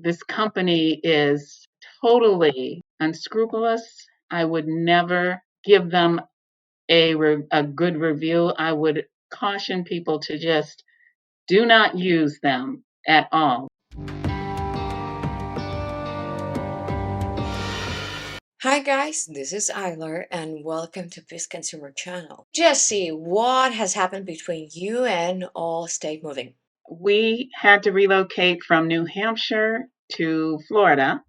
this company is totally unscrupulous. I would never give them a good review. I would caution people to just do not use them at all. Hi guys, this is Eiler and welcome to PissedConsumer channel. Jesse, what has happened between you and Allstate Moving? We had to relocate from New Hampshire to Florida.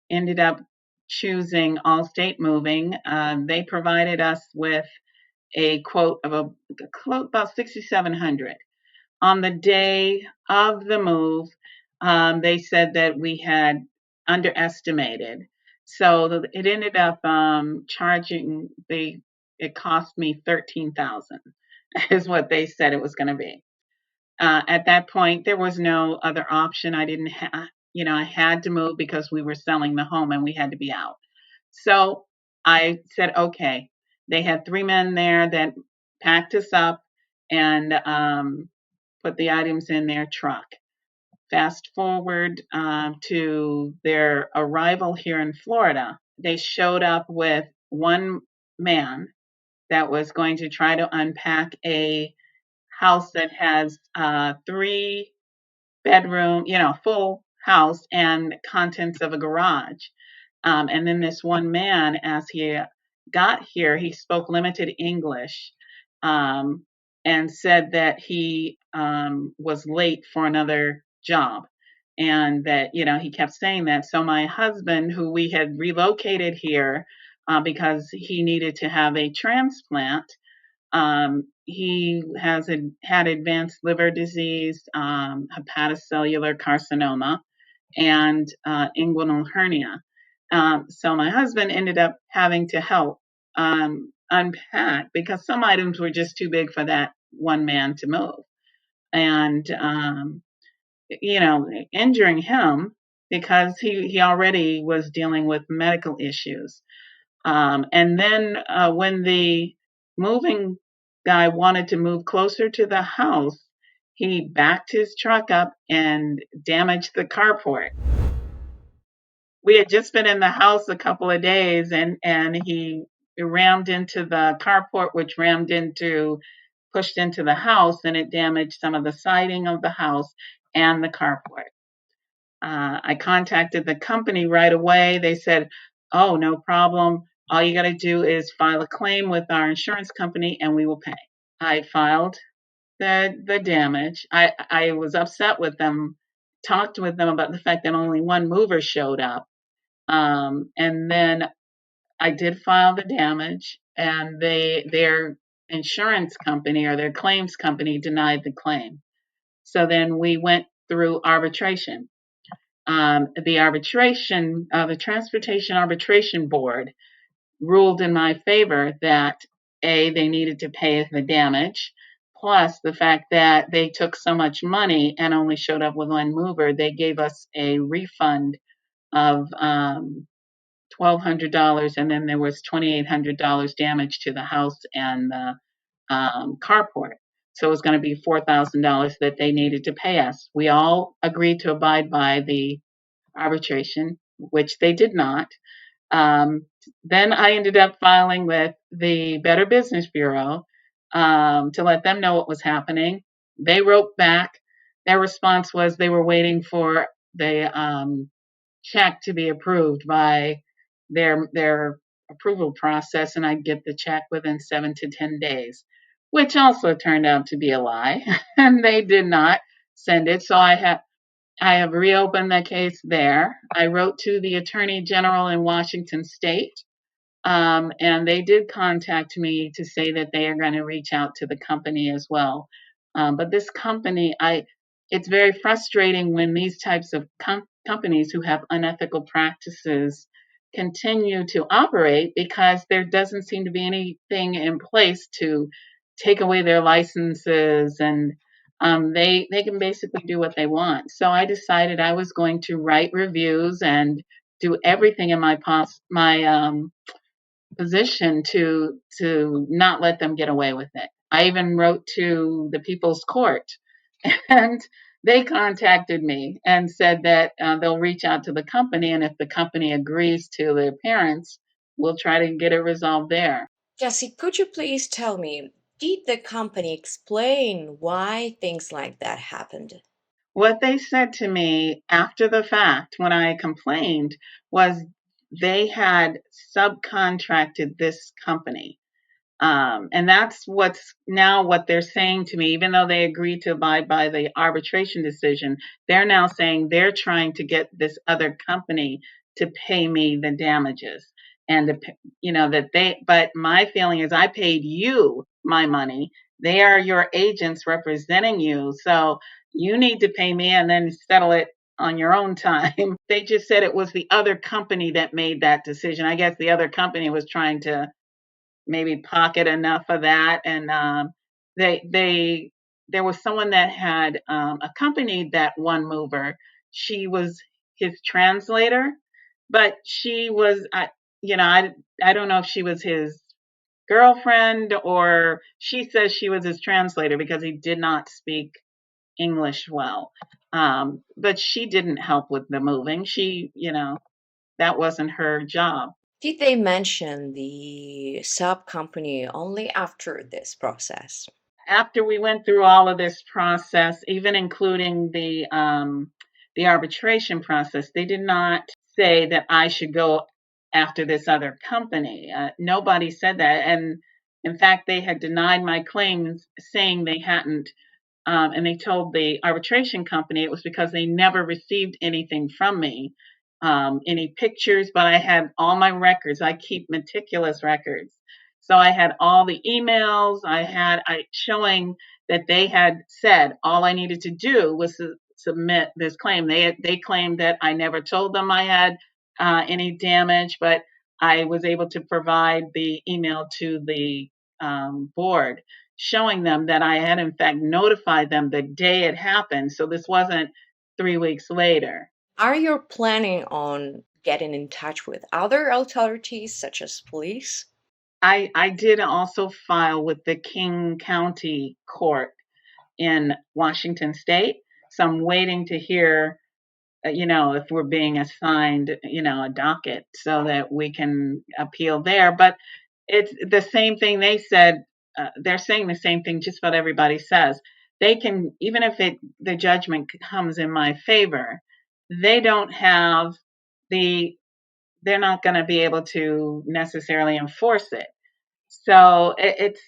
Ended up choosing Allstate Moving. They provided us with a quote of about 6,700. On the day of the move, they said that we had underestimated. So it ended up charging it cost me 13,000 is what they said it was going to be. At that point, there was no other option. I didn't have, I had to move because we were selling the home and we had to be out. So I said, okay. They had 3 men there that packed us up and put the items in their truck. Fast forward to their arrival here in Florida. They showed up with one man that was going to try to unpack a house that has 3 bedroom, full house and contents of a garage. And then this one man, as he got here, he spoke limited English um, and said that he was late for another job. And that, he kept saying that. So my husband, who we had relocated here because he needed to have a transplant, he had advanced liver disease, hepatocellular carcinoma, and inguinal hernia. So my husband ended up having to help unpack because some items were just too big for that one man to move. And, injuring him because he already was dealing with medical issues. And then when the moving guy wanted to move closer to the house, he backed his truck up and damaged the carport. We had just been in the house a couple of days and he rammed into the carport, which pushed into the house, and it damaged some of the siding of the house and the carport. I contacted the company right away. They said, oh, no problem. All you got to do is file a claim with our insurance company and we will pay. I filed the damage. I was upset with them, talked with them about the fact that only one mover showed up. And then I did file the damage, and their insurance company or their claims company denied the claim. So then we went through arbitration. The Transportation Arbitration Board ruled in my favor that they needed to pay the damage, plus the fact that they took so much money and only showed up with one mover. They gave us a refund of $1,200, and then there was $2,800 damage to the house and the carport. So it was going to be $4,000 that they needed to pay us. We all agreed to abide by the arbitration, which they did not. Then I ended up filing with the Better Business Bureau to let them know what was happening. They wrote back. Their response was they were waiting for the check to be approved by their approval process, and I'd get the check within 7 to 10 days, which also turned out to be a lie, and they did not send it. So I have reopened the case there. I wrote to the Attorney General in Washington State, and they did contact me to say that they are going to reach out to the company as well. But this company, it's very frustrating when these types of companies who have unethical practices continue to operate because there doesn't seem to be anything in place to take away their licenses, and they can basically do what they want. So I decided I was going to write reviews and do everything in my position to not let them get away with it. I even wrote to the People's Court and They contacted me and said that they'll reach out to the company, and if the company agrees to the appearance, we'll try to get it resolved there. Jesse, could you please tell me, did the company explain why things like that happened? What they said to me after the fact when I complained was they had subcontracted this company. And that's what's now what they're saying to me, even though they agreed to abide by the arbitration decision, they're now saying they're trying to get this other company to pay me the damages. And, that but my feeling is I paid you my money. They are your agents representing you. So you need to pay me and then settle it on your own time. They just said it was the other company that made that decision. I guess the other company was trying to maybe pocket enough of that. And they there was someone that had accompanied that one mover. She was his translator, but she was, I don't know if she was his girlfriend or she says she was his translator because he did not speak English well. But she didn't help with the moving. That wasn't her job. Did they mention the sub company only after this process? After we went through all of this process, even including the arbitration process, they did not say that I should go after this other company. Nobody said that, and in fact, they had denied my claims, saying they hadn't. And they told the arbitration company it was because they never received anything from me, any pictures, but I had all my records. I keep meticulous records. So I had all the emails I showing that they had said all I needed to do was to submit this claim. They claimed that I never told them I had any damage, but I was able to provide the email to the board showing them that I had in fact notified them the day it happened. So this wasn't 3 weeks later. Are you planning on getting in touch with other authorities such as police? I did also file with the King County Court in Washington State. So I'm waiting to hear, if we're being assigned, a docket so that we can appeal there. But it's the same thing they said. They're saying the same thing just about everybody says. They can, even if the judgment comes in my favor, they don't have the, they're not going to be able to necessarily enforce it. So it's,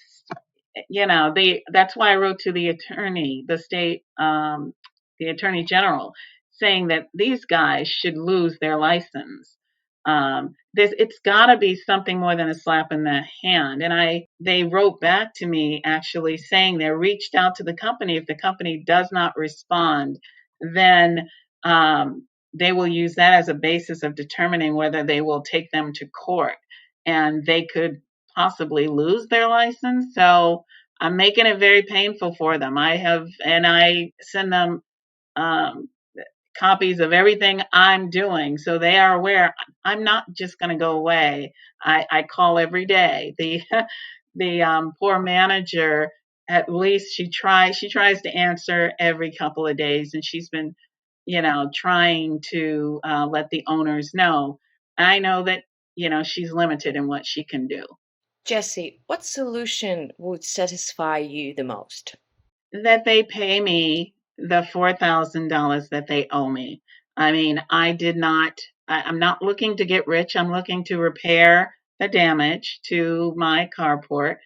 that's why I wrote to the attorney, the attorney general, saying that these guys should lose their license. It's got to be something more than a slap in the hand. And they wrote back to me actually saying they reached out to the company. If the company does not respond, then they will use that as a basis of determining whether they will take them to court, and they could possibly lose their license. So I'm making it very painful for them. I send them um, copies of everything I'm doing so they are aware I'm not just going to go away. I call every day. The poor manager, at least she tries to answer every couple of days, and she's been trying to let the owners know. I know that she's limited in what she can do. Jesse, what solution would satisfy you the most? That they pay me the $4,000 that they owe me. I mean, I'm not looking to get rich. I'm looking to repair the damage to my carport.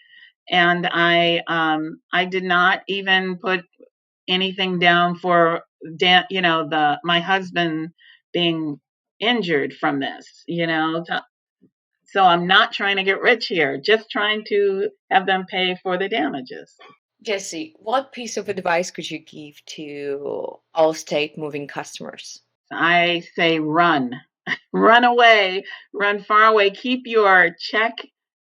And I did not even put anything down for, my husband being injured from this, So I'm not trying to get rich here, just trying to have them pay for the damages. Jesse, what piece of advice could you give to Allstate Moving customers? I say run, run away, run far away. Keep your check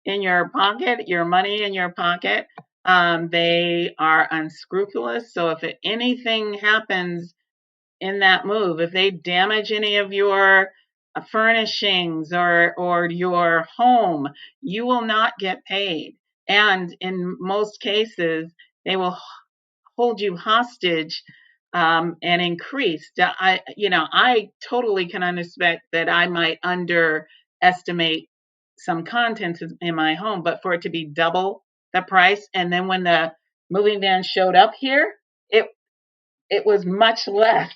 in your pocket, your money in your pocket. They are unscrupulous. So if anything happens in that move, if they damage any of your furnishings or your home, you will not get paid. And in most cases, they will hold you hostage and increased. I totally can understand that I might underestimate some contents in my home, but for it to be double the price, and then when the moving van showed up here, it it was much less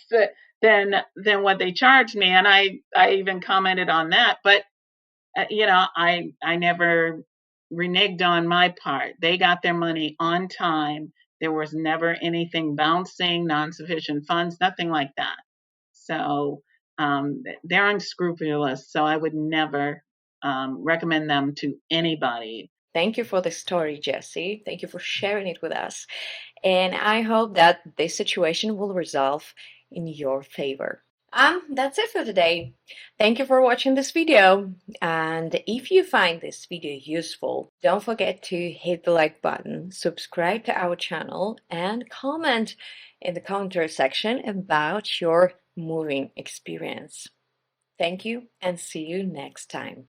than what they charged me, and I even commented on that. But I never reneged on my part. They got their money on time. There was never anything bouncing, non-sufficient funds, nothing like that. So they're unscrupulous. So I would never recommend them to anybody. Thank you for the story, Jessie. Thank you for sharing it with us. And I hope that this situation will resolve in your favor. That's it for today. Thank you for watching this video. And if you find this video useful, don't forget to hit the like button, subscribe to our channel, and comment in the commentary section about your moving experience. Thank you and see you next time.